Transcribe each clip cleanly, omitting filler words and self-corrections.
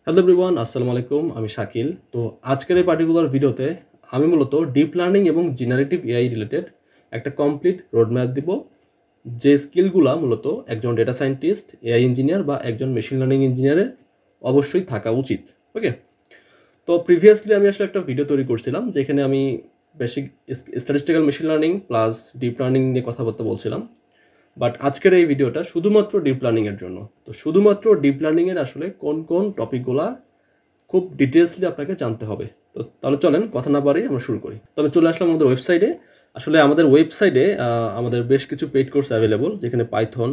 Hello everyone, আসসালামু আলাইকুম। আমি শাকিল। তো আজকের এই পার্টিকুলার ভিডিওতে আমি মূলত ডিপ লার্নিং এবং জেনারেটিভ এআই রিলেটেড একটা কমপ্লিট রোডম্যাপ দিব, যে স্কিলগুলা মূলত একজন ডেটা সায়েন্টিস্ট, এআই ইঞ্জিনিয়ার বা একজন মেশিন লার্নিং ইঞ্জিনিয়ারের অবশ্যই থাকা উচিত। ওকে, তো প্রিভিয়াসলি আমি আসলে একটা ভিডিও তৈরি করছিলাম যেখানে আমি basic statistical machine learning plus deep learning নিয়ে কথাবার্তা বলছিলাম। বাট আজকের এই ভিডিওটা শুধুমাত্র ডিপ লার্নিংয়ের জন্য। তো শুধুমাত্র ডিপ লার্নিংয়ের আসলে কোন কোন টপিকগুলা খুব ডিটেলসলি আপনাকে জানতে হবে। তো তাহলে চলেন কথা না বাড়িয়ে আমরা শুরু করি। তো আমি চলে আসলাম আমাদের ওয়েবসাইটে। আসলে আমাদের ওয়েবসাইটে আমাদের বেশ কিছু পেইড কোর্স অ্যাভেলেবল, যেখানে Python,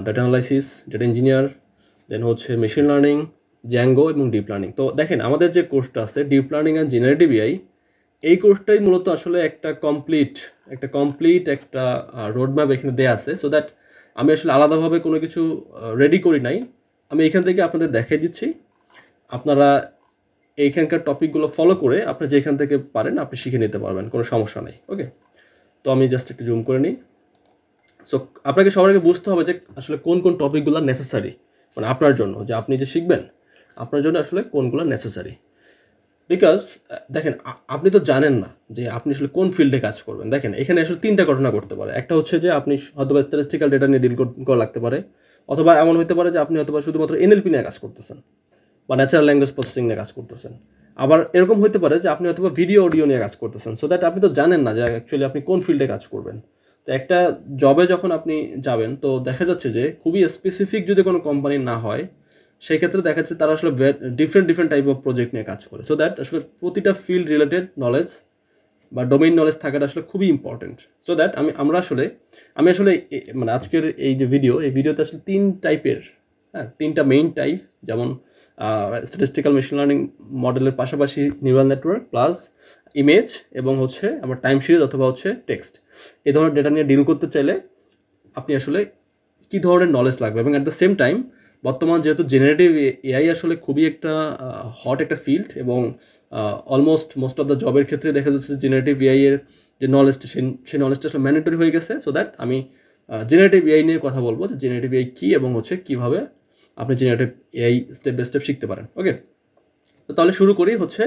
data analysis, data engineer, then হচ্ছে মেশিন লার্নিং, জ্যাঙ্গো এবং ডিপ লার্নিং। তো দেখেন আমাদের যে কোর্সটা আছে deep learning and generative AI, এই কোর্সটাই মূলত আসলে একটা কমপ্লিট একটা রোডম্যাপ এখানে দেয়া আছে, সো দ্যাট আমি আসলে আলাদাভাবে কোনো কিছু রেডি করি নাই। আমি এখান থেকে আপনাদের দেখাই দিচ্ছি, আপনারা এইখানকার টপিকগুলো ফলো করে আপনি যেখান থেকে পারেন আপনি শিখে নিতে পারবেন, কোনো সমস্যা নেই। ওকে, তো আমি জাস্ট একটু জুম করে নিই। সো আপনাকে সবার আগে বুঝতে হবে যে আসলে কোন কোন টপিকগুলো নেসেসারি, মানে আপনার জন্য, যে আপনি যে শিখবেন আপনার জন্য আসলে কোনগুলো নেসেসারি। বিকজ দেখেন আপনি তো জানেন না যে আপনি আসলে কোন ফিল্ডে কাজ করবেন। দেখেন এখানে আসলে তিনটা ঘটনা ঘটতে পারে। একটা হচ্ছে যে আপনি হয়তো স্ট্যাটিস্টিক্যাল ডেটা নিয়ে ডিল করা লাগতে পারে, অথবা এমন হতে পারে যে আপনি হয়তো শুধুমাত্র এনএলপি নিয়ে কাজ করতেছেন বা ন্যাচারাল ল্যাঙ্গুয়েজ প্রসেসিং নিয়ে কাজ করতেছেন। আবার এরকম হতে পারে যে আপনি হয়তো ভিডিও অডিও নিয়ে কাজ করতেছেন। সো দ্যাট আপনি তো জানেন না যে অ্যাকচুয়ালি আপনি কোন ফিল্ডে কাজ করবেন। তো একটা জবে যখন আপনি যাবেন তো দেখা যাচ্ছে যে খুবই স্পেসিফিক যদি কোনো কোম্পানি না হয়, সেই ক্ষেত্রে দেখা যাচ্ছে তারা আসলে ডিফারেন্ট টাইপ অফ প্রজেক্ট নিয়ে কাজ করে। সো দ্যাট আসলে প্রতিটা ফিল্ড রিলেটেড নলেজ বা ডোমেইন নলেজ থাকাটা আসলে খুবই ইম্পর্টেন্ট। সো দ্যাট আমি আসলে মানে আজকের এই যে এই ভিডিওতে আসলে তিনটা মেইন টাইপ, যেমন স্ট্যাটিস্টিক্যাল মেশিন লার্নিং মডেলের পাশাপাশি নিউরাল নেটওয়ার্ক প্লাস ইমেজ এবং হচ্ছে আমার টাইম সিরিজ অথবা হচ্ছে টেক্সট, এই ধরনের ডেটা নিয়ে ডিল করতে চাইলে আপনি আসলে কী ধরনের নলেজ লাগবে। এবং অ্যাট দ্য সেম টাইম বর্তমান যেহেতু জেনারেটিভ এআই আসলে খুবই একটা হট একটা ফিল্ড, এবং অলমোস্ট মোস্ট অফ দ্য জবের ক্ষেত্রে দেখা যাচ্ছে জেনারেটিভ এআই এর যে নলেজটা সেই নলেজটা আসলে ম্যান্ডেটরি হয়ে গেছে। সো দ্যাট আমি জেনারেটিভ এআই নিয়ে কথা বলবো, যে জেনারেটিভ এআই কী এবং হচ্ছে কীভাবে আপনি generative AI step by step শিখতে পারেন। ওকে, তো তাহলে শুরু করি হচ্ছে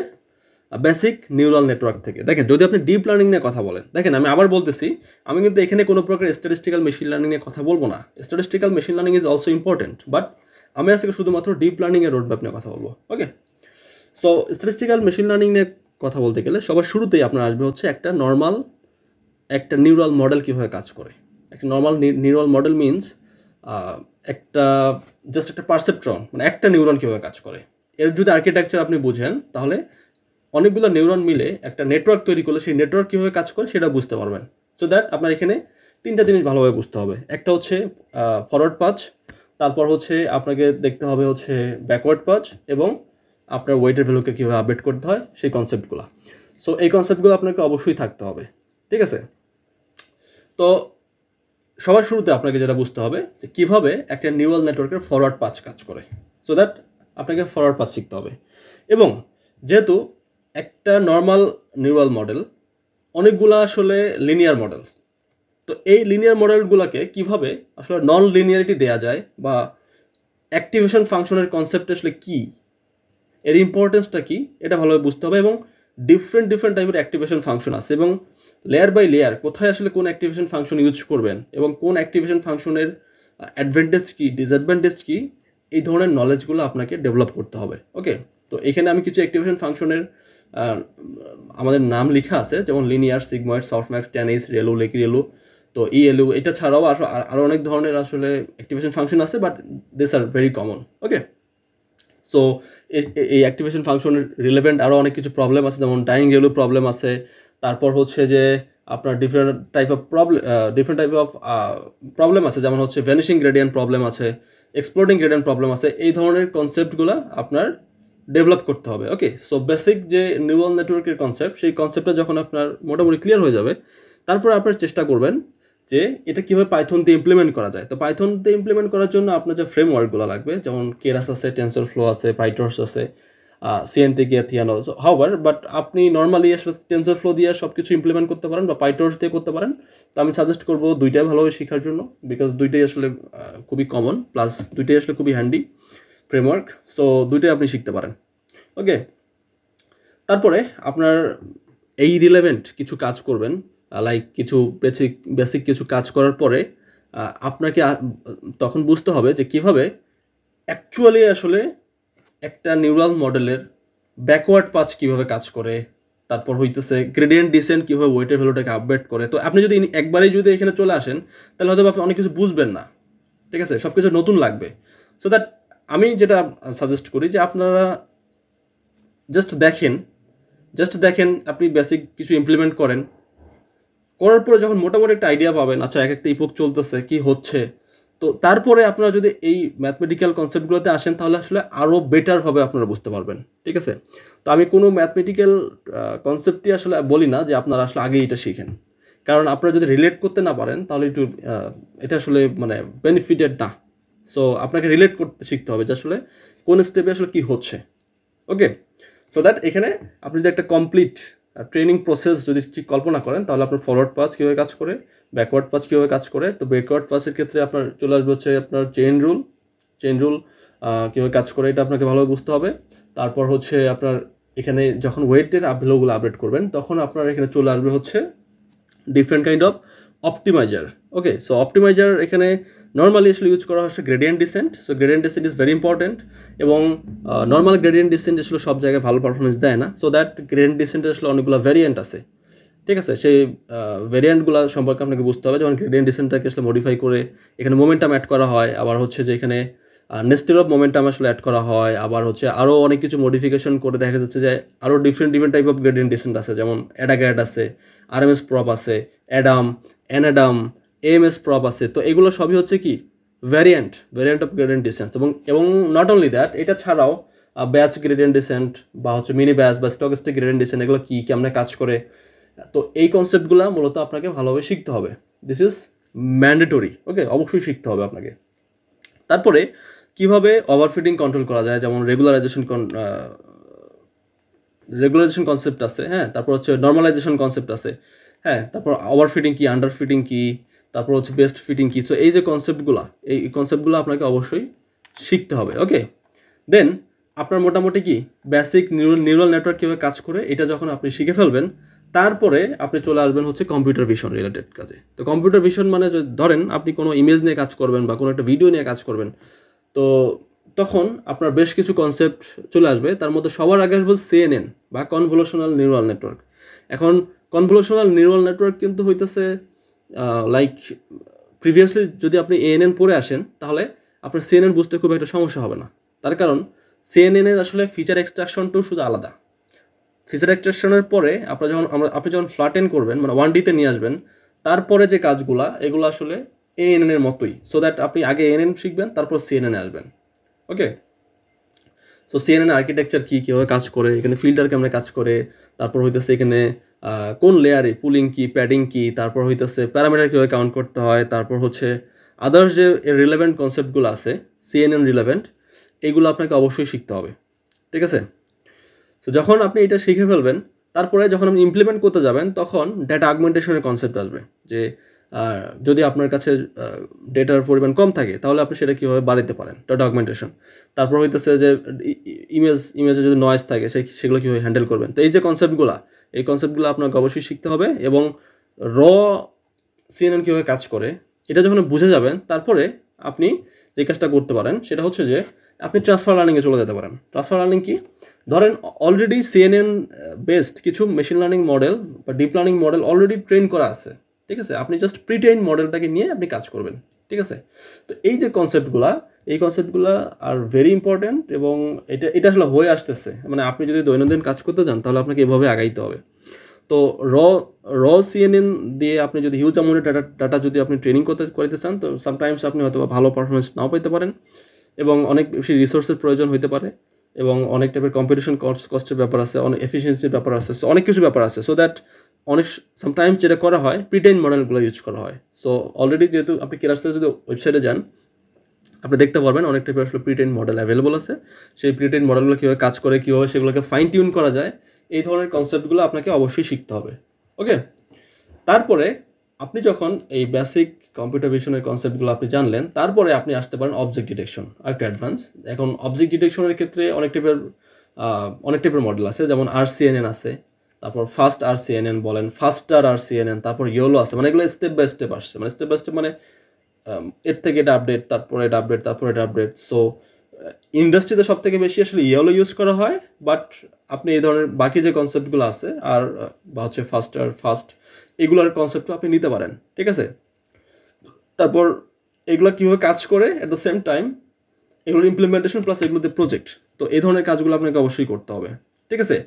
বেসিক নিউরাল নেটওয়ার্ক থেকে। দেখেন যদি আপনি ডিপ লার্নিং নিয়ে কথা বলেন, দেখেন আমি আবার বলতেছি, আমি কিন্তু এখানে কোনো প্রকার স্ট্যাটিস্টিক্যাল মেশিন লার্নিং নিয়ে কথা বলবো না। Statistical machine learning is also important, but আমি আজকে শুধুমাত্র ডিপ লার্নিংয়ের রোডম্যাপ নিয়ে কথা বলবো। ওকে, সো স্ট্যাটিস্টিক্যাল মেশিন লার্নিং নিয়ে কথা বলতে গেলে সবার শুরুতেই আপনার আসবে হচ্ছে একটা নিউরাল মডেল কীভাবে কাজ করে। একটা নর্মাল নিউরাল মডেল মিনস একটা পারসেপট্রন, মানে একটা নিউরন কীভাবে কাজ করে। এর যদি আর্কিটেকচার আপনি বুঝেন তাহলে অনেকগুলো নিউরন মিলে একটা নেটওয়ার্ক তৈরি করলে সেই নেটওয়ার্ক কীভাবে কাজ করে সেটা বুঝতে পারবেন। সো দ্যাট আপনার এখানে তিনটা জিনিস ভালোভাবে বুঝতে হবে। একটা হচ্ছে ফরওয়ার্ড পাঁচ, তারপর হচ্ছে আপনাকে দেখতে হবে হচ্ছে ব্যাকওয়ার্ড পাঁচ, এবং আপনার ওয়েটের ভ্যালুকে কীভাবে আপডেট করতে হয় সেই কনসেপ্টগুলো। সো এই কনসেপ্টগুলো আপনাকে অবশ্যই থাকতে হবে, ঠিক আছে। তো সবার শুরুতে আপনাকে যেটা বুঝতে হবে যে কীভাবে একটা নিউরাল নেটওয়ার্কের ফরওয়ার্ড পাঁচ কাজ করে। সো দ্যাট আপনাকে ফরওয়ার্ড পাঁচ শিখতে হবে। এবং যেহেতু একটা নর্মাল নিউরাল মডেল অনেকগুলো আসলে লিনিয়ার মডেলস, তো এই লিনিয়ার মডেলগুলোকে কিভাবে আসলে নন লিনিয়ারিটি দেওয়া যায়, বা অ্যাক্টিভেশন ফাংশনের কনসেপ্ট আসলে কী, এর ইম্পর্টেন্সটা কী, এটা ভালোভাবে বুঝতে হবে। এবং ডিফারেন্ট টাইপের অ্যাক্টিভেশন ফাংশন আছে, এবং লেয়ার বাই লেয়ার কোথায় আসলে কোন অ্যাক্টিভেশন ফাংশন ইউজ করবেন এবং কোন অ্যাক্টিভেশন ফাংশনের অ্যাডভান্টেজ কী, ডিসঅ্যাডভান্টেজ কী, এই ধরনের নলেজগুলো আপনাকে ডেভেলপ করতে হবে। ওকে, তো এখানে আমি কিছু অ্যাক্টিভেশন ফাংশনের আমাদের নাম লেখা আছে, যেমন লিনিয়ার, সিগময়েড, সফটম্যাক্স, ট্যানিস, রেলু, লেকি রেলু, তো ইএলউ, এটা ছাড়াও আরও অনেক ধরনের আসলে অ্যাক্টিভেশন ফাংশন আছে, but this are very common. Okay, so এই অ্যাক্টিভেশন ফাংশনের রিলেভেন্ট আরও অনেক কিছু প্রবলেম আছে, যেমন ডাইং রেলু প্রবলেম আছে, তারপর হচ্ছে যে আপনার ডিফারেন্ট টাইপ অফ প্রবলেম আছে, যেমন হচ্ছে ভ্যানিশিং গ্রেডিয়েন্ট প্রবলেম আছে, এক্সপ্লোডিং গ্রেডিয়েন্ট প্রবলেম আছে। এই ধরনের কনসেপ্টগুলো আপনার ডেভেলপ করতে হবে। ওকে, সো বেসিক যে নিউরাল নেটওয়ার্কের কনসেপ্ট, সেই কনসেপ্টটা যখন আপনার মোটামুটি ক্লিয়ার হয়ে যাবে, তারপর আপনার চেষ্টা করবেন যে এটা কীভাবে পাইথন দিয়ে ইমপ্লিমেন্ট করা যায়। তো পাইথন দিয়ে ইমপ্লিমেন্ট করার জন্য আপনার যে ফ্রেমওয়ার্কগুলো লাগবে, যেমন কেরাস আছে, টেনসরফ্লো আছে, পাইটর্স আছে, সিএনটিকে, থিয়ানো, হাওয়ার, বাট আপনি নর্মালি আসলে টেনসরফ্লো দিয়ে সব কিছু ইমপ্লিমেন্ট করতে পারেন বা পাইটর্স দিয়ে করতে পারেন। তো আমি সাজেস্ট করবো দুইটাই ভালোভাবে শেখার জন্য, বিকজ দুইটাই আসলে খুবই কমন, প্লাস দুইটাই আসলে খুবই হ্যান্ডি। ফ্রেমওয়ার্ক। সো দুইটাই আপনি শিখতে পারেন। ওকে, তারপরে আপনার এই রিলেভেন্ট কিছু কাজ করবেন, লাইক কিছু বেসিক কিছু কাজ করার পরে আপনাকে তখন বুঝতে হবে যে কিভাবে অ্যাকচুয়ালি আসলে একটা নিউরাল মডেলের ব্যাকওয়ার্ড পাথ কিভাবে কাজ করে, তারপর হইতেছে গ্রেডিয়েন্ট ডিসেন্ট কিভাবে ওয়েটের ভ্যালুটাকে আপডেট করে। তো আপনি যদি একবারেই যদি এখানে চলে আসেন তাহলে হয়তো আপনি অনেক কিছু বুঝবেন না, ঠিক আছে, সব কিছু নতুন লাগবে। সো দ্যাট আমি যেটা সাজেস্ট করি যে আপনারা জাস্ট দেখেন, আপনি বেসিক কিছু ইমপ্লিমেন্ট করার পরে যখন মোটামুটি একটা আইডিয়া পাবেন, আচ্ছা এক একটা ইপোক চলতেছে কি হচ্ছে, তো তারপরে আপনারা যদি এই ম্যাথমেটিক্যাল কনসেপ্টগুলোতে আসেন তাহলে আসলে আরও বেটারভাবে আপনারা বুঝতে পারবেন, ঠিক আছে। তো আমি কোনো ম্যাথমেটিক্যাল কনসেপ্টই আসলে বলি না যে আপনারা আসলে আগে এটা শিখেন, কারণ আপনারা যদি রিলেট করতে না পারেন তাহলে এটা আসলে মানে বেনিফিটেড না। সো আপনাকে রিলেট করতে শিখতে হবে যে আসলে কোন স্টেপে আসলে কী হচ্ছে। ওকে, সো দ্যাট এখানে আপনি যদি একটা কমপ্লিট ট্রেনিং প্রসেস যদি ঠিক কল্পনা করেন তাহলে আপনার ফরওয়ার্ড পাস কীভাবে কাজ করে, ব্যাকওয়ার্ড পাস কীভাবে কাজ করে। তো ব্যাকওয়ার্ড পাসের ক্ষেত্রে আপনার চলে আসবে হচ্ছে আপনার চেইন রুল কীভাবে কাজ করে এটা আপনাকে ভালোভাবে বুঝতে হবে। তারপর হচ্ছে আপনার এখানে যখন ওয়েটের ভ্যালুগুলো আপডেট করবেন তখন আপনার এখানে চলে আসবে হচ্ছে different kind of optimiser. Okay, so optimiser এখানে নর্মালি আসলে ইউজ করা হচ্ছে gradient descent. So gradient descent is very important, এবং নর্মাল গ্রেডিয়েন্ট ডিসেন্ট আসলে সব জায়গায় ভালো পারফরমেন্স দেয় না। সো দ্যাট গ্রেডিয়েন্ট ডিসেন্টের আসলে অনেকগুলো ভ্যারিয়েন্ট আছে, ঠিক আছে। সেই ভ্যারিয়েন্টগুলো সম্পর্কে আপনাকে বুঝতে হবে, যেমন গ্রেডিয়েন্ট ডিসেন্টটাকে আসলে মডিফাই করে এখানে মোমেন্টাম অ্যাড করা হয়, আবার হচ্ছে যে এখানে নেস্টেড অফ মোমেন্টাম আসলে অ্যাড করা হয়, আবার হচ্ছে আরও অনেক কিছু মডিফিকেশন করে দেখা যাচ্ছে যে আরও different type of gradient descent আছে, যেমন অ্যাডাগ্যাড আছে, আরএমএস প্রপ আছে, অ্যানাডাম, এএমএস প্রপ আছে। তো এগুলো সবই হচ্ছে কি ভ্যারিয়েন্ট অফ গ্রেডিয়েন্ট ডিসেন্ট। এবং নট অনলি দ্যাট, এটা ছাড়াও ব্যাচ গ্রেডিয়েন্ট ডিসেন্ট বা হচ্ছে মিনি ব্যাচ বা স্টকিস্টিক গ্রেডিয়েন্ট ডিসেন্ট এগুলো কী কেমনে কাজ করে, তো এই কনসেপ্টগুলো মূলত আপনাকে ভালোভাবে শিখতে হবে। This is mandatory. ওকে, অবশ্যই শিখতে হবে আপনাকে। তারপরে কিভাবে ওভারফিটিং কন্ট্রোল করা যায়, যেমন রেগুলারাইজেশন কনসেপ্ট আছে, হ্যাঁ, তারপর হচ্ছে নর্মালাইজেশন কনসেপ্ট আছে, হ্যাঁ, তারপর ওভারফিটিং কি, আন্ডারফিটিং কি, তারপর হচ্ছে বেস্ট ফিটিং কি। সো এই যে কনসেপ্টগুলো আপনাকে অবশ্যই শিখতে হবে। ওকে, দেন আপনার মোটামুটি কি বেসিক নিউরাল নেটওয়ার্ক কীভাবে কাজ করে এটা যখন আপনি শিখে ফেলবেন, তারপরে আপনি চলে আসবেন হচ্ছে কম্পিউটার ভিশন রিলেটেড কাজে। তো কম্পিউটার ভিশন মানে ধরেন আপনি কোনো ইমেজ নিয়ে কাজ করবেন বা কোনো একটা ভিডিও নিয়ে কাজ করবেন, তো তখন আপনার বেশ কিছু কনসেপ্ট চলে আসবে। তার মধ্যে সবার আগে আসবে CNN বা কনভলিউশনাল নিউরাল নেটওয়ার্ক। এখন কনভলিউশনাল নিউরাল নেটওয়ার্ক কিন্তু হইতেছে লাইক প্রিভিয়াসলি যদি আপনি ANN পড়ে আসেন তাহলে আপনার CNN বুঝতে খুব একটা সমস্যা হবে না। তার কারণ CNN এর আসলে ফিচার এক্সট্রাকশনটাও শুধু আলাদা। ফিচার এক্সট্রাকশনের পরে আপনি যখন ফ্ল্যাটেন করবেন, মানে 1Dতে নিয়ে আসবেন, তারপরে যে কাজগুলা এগুলো আসলে ANN এর মতোই। সো দ্যাট আপনি আগে ANN শিখবেন, তারপর CNN আসবেন। ওকে, সো CNN আর্কিটেকচার কীভাবে কাজ করে, এখানে ফিল্টার কেমন কাজ করে, তারপর হইতেছে এখানে কোন লেয়ারে পুলিং কি, প্যাডিং কি, তারপর হইতেছে প্যারামিটার কীভাবে কাউন্ট করতে হয়, তারপর হচ্ছে আদার্স যে রিলেভেন্ট কনসেপ্টগুলো আছে CNN রিলেভেন্ট, এগুলো আপনাকে অবশ্যই শিখতে হবে, ঠিক আছে। সো যখন আপনি এটা শিখে ফেলবেন, তারপরে যখন আপনি ইমপ্লিমেন্ট করতে যাবেন তখন ডেটা অগমেন্টেশনের কনসেপ্ট আসবে, যে যদি আপনার কাছে ডেটার পরিমাণ কম থাকে তাহলে আপনি সেটা কীভাবে বাড়াতে পারেন, ডেটা অগমেন্টেশন। তারপর হইতেছে যে ইমেজে যদি নয়েজ থাকে সেগুলো কীভাবে হ্যান্ডেল করবেন। তো এই যে কনসেপ্টগুলো আপনাকে অবশ্যই শিখতে হবে, এবং CNN কীভাবে কাজ করে এটা যখন বুঝে যাবেন, তারপরে আপনি যে কাজটা করতে পারেন সেটা হচ্ছে যে আপনি ট্রান্সফার লার্নিংয়ে চলে যেতে পারেন। ট্রান্সফার লার্নিং কি, ধরেন অলরেডি CNN বেসড কিছু মেশিন লার্নিং মডেল বা deep learning model already train করা আছে, ঠিক আছে। আপনি জাস্ট প্রিট্রেইন মডেলটাকে নিয়ে আপনি কাজ করবেন, ঠিক আছে। তো এই যে কনসেপ্টগুলো আর ভেরি ইম্পর্ট্যান্ট, এবং এটা আসলে হয়ে আসতেছে। মানে আপনি যদি দৈনন্দিন কাজ করতে চান তাহলে আপনাকে এভাবে আগাইতে হবে। তো র CNN দিয়ে আপনি যদি হিউজ অ্যামাউন্টের ডাটা যদি আপনি ট্রেনিং করতে চান, তো সামটাইমস আপনি হয়তো ভালো পারফরমেন্স নাও পেতে পারেন, এবং অনেক বেশি রিসোর্সের প্রয়োজন হতে পারে, এবং অনেক টাইপের কম্পিটিশন কস্টের ব্যাপার আছে, অনেক এফিসিয়েন্সির ব্যাপার আছে, সো অনেক কিছু ব্যাপার আছে। সো দ্যাট সামটাইমস যেটা করা হয় প্রিটেইন মডেলগুলো ইউজ করা হয়। সো অলরেডি যেহেতু আপনি কেরাসের যদি ওয়েবসাইটে যান আপনি দেখতে পারবেন অনেক টাইপের আসলে প্রিটেইন মডেল অ্যাভেলেবল আছে। সেই প্রিটেইন মডেলগুলো কীভাবে কাজ করে, কীভাবে সেগুলোকে ফাইন টিউন করা যায়, এই ধরনের কনসেপ্টগুলো আপনাকে অবশ্যই শিখতে হবে। ওকে, তারপরে আপনি যখন এই বেসিক কম্পিউটার ভিশনের কনসেপ্টগুলো আপনি জানলেন, তারপরে আপনি আসতে পারেন অবজেক্ট ডিটেকশন, আরেকটা অ্যাডভান্স। এখন অবজেক্ট ডিটেকশনের ক্ষেত্রে অনেক টাইপের মডেল আছে, যেমন RCNN আছে, তারপর ফাস্ট RCNN বলেন, ফাস্টার RCNN, তারপর ইয়োলো আছে। মানে এগুলো স্টেপ বাই স্টেপ আসছে, মানে স্টেপ বাই স্টেপ, মানে এর থেকে এটা আপডেট, তারপরে এটা আপডেট, তারপরে এটা আপডেট। সো ইন্ডাস্ট্রিতে সব থেকে বেশি আসলে ইয়েলো ইউজ করা হয়, বাট আপনি এই ধরনের বাকি যে কনসেপ্টগুলো আছে আর বা হচ্ছে ফাস্ট এগুলোর কনসেপ্টও আপনি নিতে পারেন, ঠিক আছে। তারপর এগুলো কীভাবে কাজ করে, অ্যাট দ্য সেম টাইম এগুলোর ইমপ্লিমেন্টেশন প্লাস এগুলোতে প্রজেক্ট, তো এই ধরনের কাজগুলো আপনাকে অবশ্যই করতে হবে, ঠিক আছে।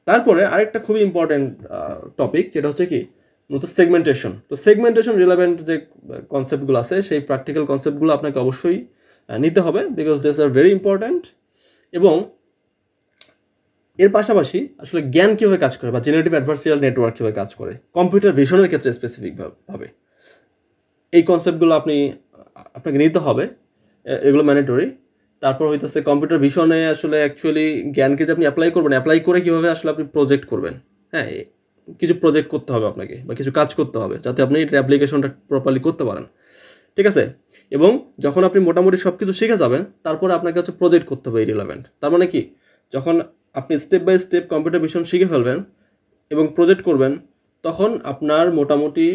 তারপরে আরেকটা খুবই ইম্পর্টেন্ট টপিক, যেটা হচ্ছে কি মূলত সেগমেন্টেশন। তো সেগমেন্টেশন রিলেভেন্ট যে কনসেপ্টগুলো আছে, সেই প্র্যাকটিক্যাল কনসেপ্টগুলো আপনাকে অবশ্যই নিতে হবে, because this are very important. এবং এর পাশাপাশি আসলে জ্ঞান কীভাবে কাজ করে বা জেনারেটিভ অ্যাডভার্সারিয়াল নেটওয়ার্ক কীভাবে কাজ করে কম্পিউটার ভিশনের ক্ষেত্রে স্পেসিফিকভাবে, এই কনসেপ্টগুলো আপনাকে নিতে হবে, এগুলো ম্যান্ডেটরি। তারপর হইতেছে কম্পিউটার ভিশনে আসলে অ্যাকচুয়ালি জ্ঞানকে যে আপনি অ্যাপ্লাই করবেন, অ্যাপ্লাই করে কীভাবে আসলে আপনি প্রজেক্ট করবেন। হ্যাঁ, কিছু প্রজেক্ট করতে হবে আপনাকে, বা কিছু কাজ করতে হবে যাতে আপনি এটা অ্যাপ্লিকেশনটা প্রপারলি করতে পারেন, ঠিক আছে। এবং যখন আপনি মোটামুটি সব কিছু শিখে যাবেন, তারপরে আপনাকে হচ্ছে প্রজেক্ট করতে হবে রিলেভেন্ট। তার মানে কি, যখন আপনি step by step computer vision শিখে ফেলবেন এবং প্রজেক্ট করবেন, তখন আপনার মোটামুটি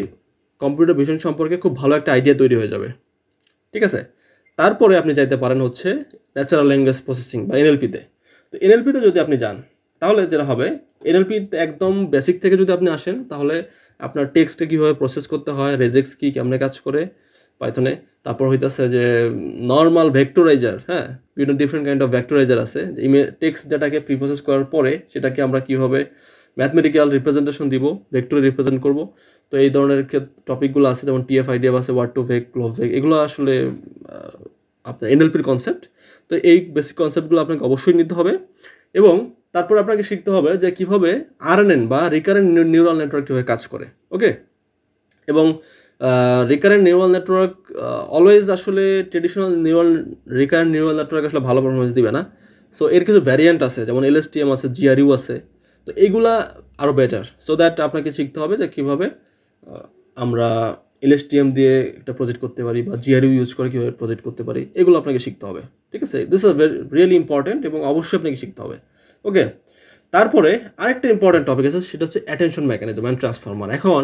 কম্পিউটার ভিশন সম্পর্কে খুব ভালো একটা আইডিয়া তৈরি হয়ে যাবে, ঠিক আছে। তারপরে আপনি চাইতে পারেন হচ্ছে ন্যাচারাল ল্যাঙ্গুয়েজ প্রসেসিং বা NLP-তে। তো NLP-তে যদি আপনি যান, তাহলে যেটা হবে, NLP-তে একদম বেসিক থেকে যদি আপনি আসেন, তাহলে আপনার টেক্সটে কীভাবে প্রসেস করতে হয়, রেজেক্স কি, কেমনে কাজ করে পাইথনে, তারপর হইতেছে যে নর্মাল ভেক্টরাইজার, হ্যাঁ, বিভিন্ন ডিফারেন্ট কাইন্ড অফ ভেক্টরাইজার আছে, যে টেক্সট ডাটাকে প্রিপ্রসেস করার পরে সেটাকে আমরা কীভাবে ম্যাথমেটিক্যাল রিপ্রেজেন্টেশন দিব, ভেক্টরে রিপ্রেজেন্ট করব। তো এই ধরনের টপিকগুলো আছে, যেমন TF-IDF আছে, ওয়ার্ড টু ভেক, গ্লোভ ভেক, এগুলো আসলে আপনার NLP-র কনসেপ্ট। তো এই বেসিক কনসেপ্টগুলো আপনাকে অবশ্যই নিতে হবে। এবং তারপর আপনাকে শিখতে হবে যে কীভাবে RNN বা রিকারেন্ট নিউরাল নেটওয়ার্ক কীভাবে কাজ করে, ওকে। এবং রিকারেন্ট নিউরাল নেটওয়ার্ক অলওয়েজ আসলে ট্রেডিশনাল রিকারেন্ট নিউরাল নেটওয়ার্ক আসলে ভালো পারফরমেন্স দিবে না। সো এর কিছু ভ্যারিয়েন্ট আছে, যেমন LSTM আছে, GRU আছে। তো এইগুলা আরও বেটার। সো দ্যাট আপনাকে শিখতে হবে যে কীভাবে আমরা LSTM দিয়ে একটা প্রজেক্ট করতে পারি, বা GRU ইউজ করে কীভাবে প্রজেক্ট করতে পারি, এগুলো আপনাকে শিখতে হবে, ঠিক আছে। দিস ইজ রিয়েলি ইম্পর্টেন্ট এবং অবশ্যই আপনাকে শিখতে হবে, ওকে। তারপরে আরেকটা ইম্পর্টেন্ট টপিক আছে, সেটা হচ্ছে অ্যাটেনশন মেকানিজম অ্যান্ড ট্রান্সফর্মার। এখন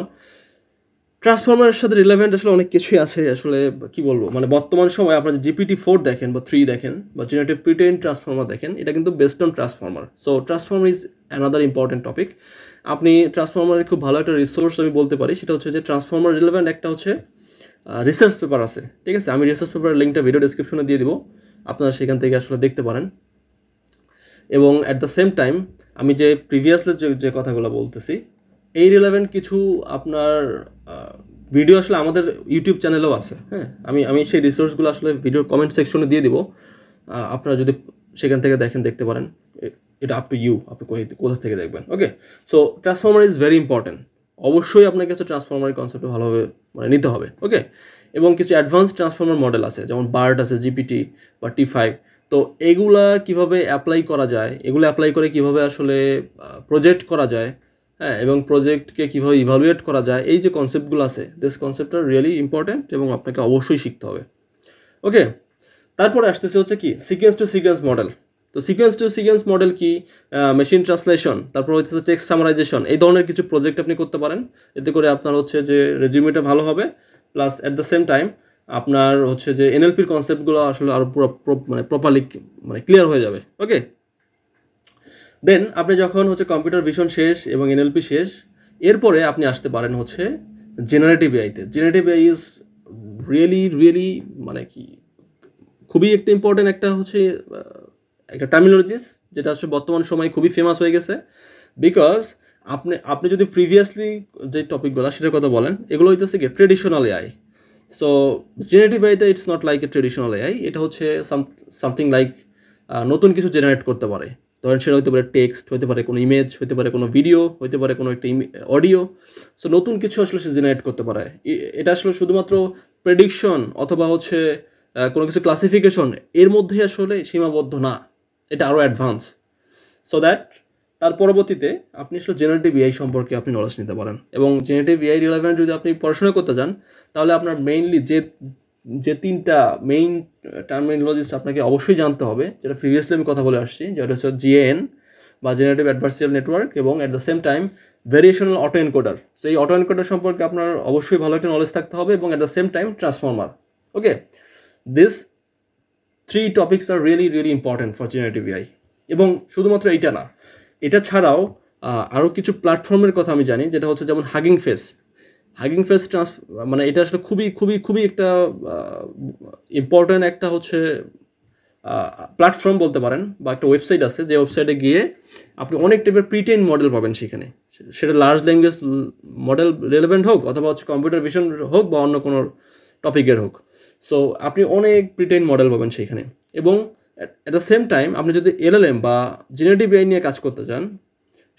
ট্রান্সফর্মারের সাথে রিলেভেন্ট আসলে অনেক কিছুই আছে, আসলে কি বলবো, মানে বর্তমান সময় আপনারা যে GPT-4 দেখেন বা 3 দেখেন বা জেনারেটিভ প্রি-ট্রেইন ট্রান্সফর্মার দেখেন, এটা কিন্তু based on transformer. So transformer is another important topic. আপনি ট্রান্সফর্মারের খুব ভালো একটা রিসোর্স আমি বলতে পারি, সেটা হচ্ছে যে ট্রান্সফর্মার রিলেভেন্ট একটা হচ্ছে রিসার্চ পেপার আছে, ঠিক আছে। আমি রিসার্চ পেপারের লিঙ্কটা ভিডিও ডেসক্রিপশনে দিয়ে দিব, আপনারা সেখান থেকে আসলে দেখতে পারেন। এবং অ্যাট দ্য সেম টাইম আমি যে প্রিভিয়াসলি যে কথাগুলো বলতেছি, এই রিলেভেন্ট কিছু আপনার ভিডিও আসলে আমাদের ইউটিউব চ্যানেলেও আছে, হ্যাঁ। আমি সেই রিসোর্সগুলো আসলে ভিডিও কমেন্ট সেকশনে দিয়ে দিব, আপনারা যদি সেখান থেকে দেখতে পারেন। এটা আপ টু ইউ, আপনি কোথা থেকে দেখবেন, okay. So transformer is very important. অবশ্যই আপনাকে কিছু ট্রান্সফর্মারের কনসেপ্টে ভালোভাবে মানে নিতে হবে, ওকে। এবং কিছু অ্যাডভান্স ট্রান্সফর্মার মডেল আছে, যেমন BART আছে, GPT বা T5। তো এগুলা কিভাবে অ্যাপ্লাই করা যায়, এগুলো অ্যাপ্লাই করে কিভাবে আসলে প্রজেক্ট করা যায়, হ্যাঁ, এবং প্রজেক্টকে কীভাবে ইভালুয়েট করা যায়, এই যে কনসেপ্টগুলো আছে, this concept are really important এবং আপনাকে অবশ্যই শিখতে হবে, ওকে। তারপরে আসতেছে হচ্ছে কি সিকোয়েন্স টু সিকোয়েন্স মডেল। তো সিকোয়েন্স টু সিকোয়েন্স মডেল কি, মেশিন ট্রান্সলেশন, তারপর হচ্ছে টেক্সট সামারাইজেশন, এই ধরনের কিছু প্রজেক্ট আপনি করতে পারেন। এতে করে আপনার হচ্ছে যে রেজিউমেটা ভালো হবে, plus at the same time আপনার হচ্ছে যে NLP-র কনসেপ্টগুলো আসলে আরও পুরো মানে প্রপারলি মানে ক্লিয়ার হয়ে যাবে, ওকে। দেন আপনি যখন হচ্ছে কম্পিউটার ভিশন শেষ এবং NLP শেষ, এরপরে আপনি আসতে পারেন হচ্ছে জেনারেটিভ এআইতে। জেনারেটিভ এআই ইজ রিয়েলি মানে কি খুবই একটা ইম্পর্টেন্ট একটা হচ্ছে একটা টার্মিনোলজিস, যেটা আসলে বর্তমান সময়ে খুবই ফেমাস হয়ে গেছে। বিকজ আপনি যদি প্রিভিয়াসলি যে টপিকগুলো সেটার কথা বলেন, এগুলো হইতেছে কি ট্রেডিশনাল এআই। সো জেনারেটিভ এআইতে it's not like a traditional AI, এটা হচ্ছে সামথিং লাইক নতুন কিছু জেনারেট করতে পারে। ধরেন সেটা হতে পারে টেক্সট, হতে পারে কোনো ইমেজ, হতে পারে কোনো ভিডিও, হতে পারে কোনো একটা অডিও। সো নতুন কিছু আসলে সে জেনারেট করতে পারে। এটা আসলে শুধুমাত্র প্রেডিকশন অথবা হচ্ছে কোনো কিছু ক্লাসিফিকেশন এর মধ্যে আসলে সীমাবদ্ধ না, এটা আরও অ্যাডভান্স। সো দ্যাট তার পরবর্তীতে আপনি আসলে জেনারেটিভ এআই সম্পর্কে আপনি নলেজ নিতে পারেন। এবং জেনারেটিভ এআই রিলেভেন্ট যদি আপনি পড়াশোনা করতে চান, তাহলে আপনার মেইনলি যে তিনটা মেইন টার্মিনোলজিস আপনাকে অবশ্যই জানতে হবে, যেটা প্রিভিয়াসলি আমি কথা বলে আসছি, যেটা হচ্ছে জিএএন বা জেনারেটিভ অ্যাডভার্সারিয়াল নেটওয়ার্ক, এবং at the same time variational auto encoder. So এই অটো এনকোডার সম্পর্কে আপনার অবশ্যই ভালো একটা নলেজ থাকতে হবে, এবং at the same time transformer. Okay, this 3 topics are really important for generative AI. এবং শুধুমাত্র এইটা না, এটা ছাড়াও আরও কিছু প্ল্যাটফর্মের কথা আমি জানি, যেটা হচ্ছে যেমন হাগিং ফেস মানে এটা আসলে খুবই একটা ইম্পর্ট্যান্ট একটা হচ্ছে প্ল্যাটফর্ম বলতে পারেন, বা একটা ওয়েবসাইট আছে, যে ওয়েবসাইটে গিয়ে আপনি অনেক টাইপের প্রিটেইন মডেল পাবেন সেখানে। সেটা লার্জ ল্যাঙ্গুয়েজ মডেল রিলেভেন্ট হোক, অথবা হচ্ছে কম্পিউটার ভিশন হোক, বা অন্য কোনো টপিকের হোক। সো আপনি অনেক প্রিটেইন মডেল পাবেন সেখানে। এবং অ্যাট দ্য সেম টাইম আপনি যদি এলএলএম বা জেনারেটিভ এআই নিয়ে কাজ করতে চান,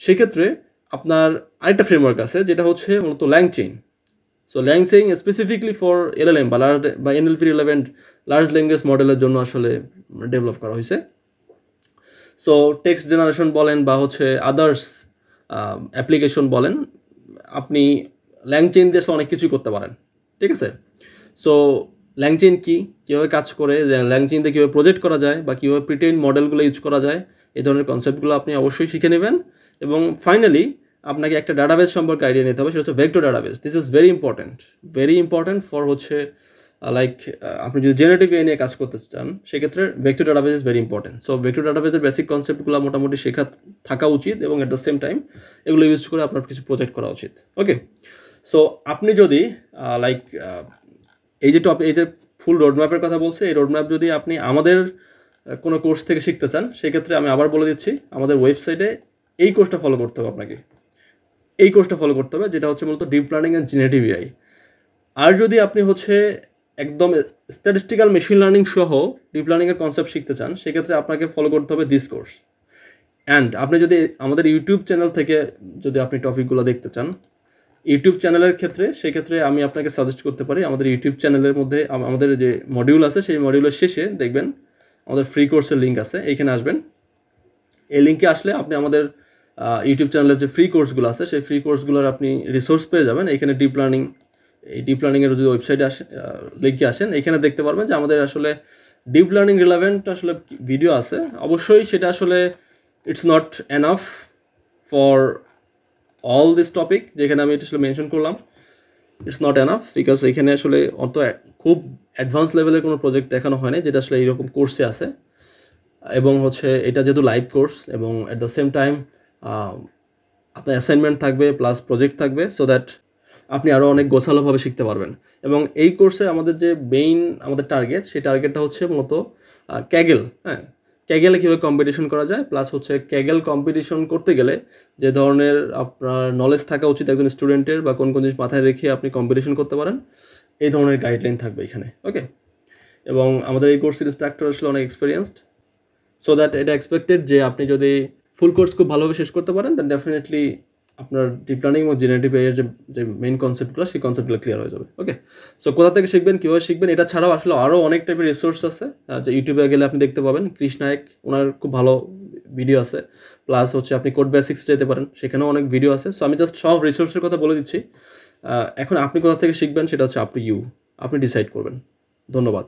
সেক্ষেত্রে আপনার আরেকটা ফ্রেমওয়ার্ক আছে, যেটা হচ্ছে মূলত ল্যাংচেইন। সো ল্যাংচেইন স্পেসিফিকলি ফর এলএলএম বা এনএলপি রিলেভেন্ট লার্জ ল্যাঙ্গুয়েজ মডেলের জন্য আসলে ডেভেলপ করা হয়েছে। সো টেক্সট জেনারেশন বলেন বা হচ্ছে আদার্স অ্যাপ্লিকেশন বলেন, আপনি ল্যাংচেইন দিয়ে আসলে অনেক কিছুই করতে পারেন। ঠিক আছে? সো ল্যাংচেইন কি, কীভাবে কাজ করে, ল্যাংচেইন দিয়ে কীভাবে প্রজেক্ট করা যায়, বা কীভাবে প্রিটেইন মডেলগুলো ইউজ করা যায়, এই ধরনের কনসেপ্টগুলো আপনি অবশ্যই শিখে নেবেন। এবং ফাইনালি আপনাকে একটা ডাটাবেস সম্পর্কে আইডিয়া নিতে হবে, সেটা হচ্ছে vector database. This is very important for হচ্ছে আপনি যদি জেনারেটিভ এআই নিয়ে কাজ করতে চান, সেক্ষেত্রে vector database is very important. So vector ডাটাবেসের বেসিক কনসেপ্টগুলো মোটামুটি শেখা থাকা উচিত, এবং অ্যাট দ্য সেম টাইম এগুলো ইউজ করে আপনার কিছু প্রজেক্ট করা উচিত। ওকে, সো আপনি যদি এই যে ফুল রোডম্যাপের কথা বলছে, এই রোডম্যাপ যদি আপনি আমাদের কোনো কোর্স থেকে শিখতে চান, সেক্ষেত্রে আমি আবার বলে দিচ্ছি, আমাদের ওয়েবসাইটে এই কোর্সটা ফলো করতে হবে আপনাকে। এই কোর্সটা ফলো করতে হবে, যেটা হচ্ছে মূলত deep learning and generative AI. আর যদি আপনি হচ্ছে একদম স্ট্যাটিস্টিক্যাল মেশিন লার্নিং সহ ডিপ লার্নিংয়ের কনসেপ্ট শিখতে চান, সেক্ষেত্রে আপনাকে ফলো করতে হবে দিস কোর্স। অ্যান্ড আপনি যদি আমাদের ইউটিউব চ্যানেল থেকে যদি আপনি টপিকগুলো দেখতে চান, ইউটিউব চ্যানেলের ক্ষেত্রে, সেক্ষেত্রে আমি আপনাকে সাজেস্ট করতে পারি, আমাদের ইউটিউব চ্যানেলের মধ্যে আমাদের যে মডিউল আছে, সেই মডিউলের শেষে দেখবেন আমাদের ফ্রি কোর্সের লিঙ্ক আছে, এইখানে আসবেন। এই লিঙ্কে আসলে আপনি আমাদের ইউটিউব চ্যানেলের যে ফ্রি কোর্সগুলো আছে, সেই ফ্রি কোর্সগুলোর আপনি রিসোর্স পেয়ে যাবেন। এখানে এই ডিপ লার্নিংয়ের যদি ওয়েবসাইটে লিঙ্কে আসেন, এখানে দেখতে পারবেন যে আমাদের আসলে ডিপ লার্নিং রিলেভেন্ট আসলে ভিডিও আছে। অবশ্যই সেটা আসলে it's not enough for all this topic, যেখানে আমি এটা আসলে মেনশন করলাম। ইটস নট এনাফ, বিকজ এখানে আসলে খুব অ্যাডভান্স লেভেলের কোনো প্রজেক্ট দেখানো হয় না, যেটা আসলে এইরকম কোর্সে আছে। এবং হচ্ছে এটা যেহেতু লাইভ কোর্স, এবং অ্যাট দ্য সেম টাইম আপনার অ্যাসাইনমেন্ট থাকবে প্লাস প্রজেক্ট থাকবে, সো দ্যাট আপনি আরও অনেক গোছালোভাবে শিখতে পারবেন। এবং এই কোর্সে আমাদের যে আমাদের টার্গেট, সেই টার্গেটটা হচ্ছে মূলত ক্যাগেল। ক্যাগেলে কীভাবে কম্পিটিশন করা যায়, প্লাস হচ্ছে ক্যাগেল কম্পিটিশন করতে গেলে যে ধরনের আপনার নলেজ থাকা উচিত একজন স্টুডেন্টের, বা কোন জিনিস মাথায় রেখে আপনি কম্পিটিশন করতে পারেন, এই ধরনের গাইডলাইন থাকবে এখানে। ওকে, এবং আমাদের এই কোর্সের ইনস্ট্রাক্টর আসলে অনেক এক্সপিরিয়েন্সড, সো দ্যাট এটা এক্সপেক্টেড যে আপনি যদি ফুল কোর্স খুব ভালোভাবে শেষ করতে পারেন, দেন ডেফিনেটলি আপনার ডিপ লার্নিং এবং জেনারেটিভ এআই এর যে মেইন কনসেপ্টগুলো, সেই কনসেপ্টগুলো ক্লিয়ার হয়ে যাবে। ওকে, সো কোথা থেকে শিখবেন, কীভাবে শিখবেন, এটা ছাড়াও আসলে আরও অনেক টাইপের রিসোর্স আছে, যে ইউটিউবে গেলে আপনি দেখতে পাবেন। কৃষ নায়ক, ওনার খুব ভালো ভিডিও আছে, প্লাস হচ্ছে আপনি কোড বেসিক্স যেতে পারেন, সেখানেও অনেক ভিডিও আছে। সো আমি জাস্ট সব রিসোর্সের কথা বলে দিচ্ছি। এখন আপনি কোথা থেকে শিখবেন, সেটা হচ্ছে আপ টু ইউ, আপনি ডিসাইড করবেন। ধন্যবাদ।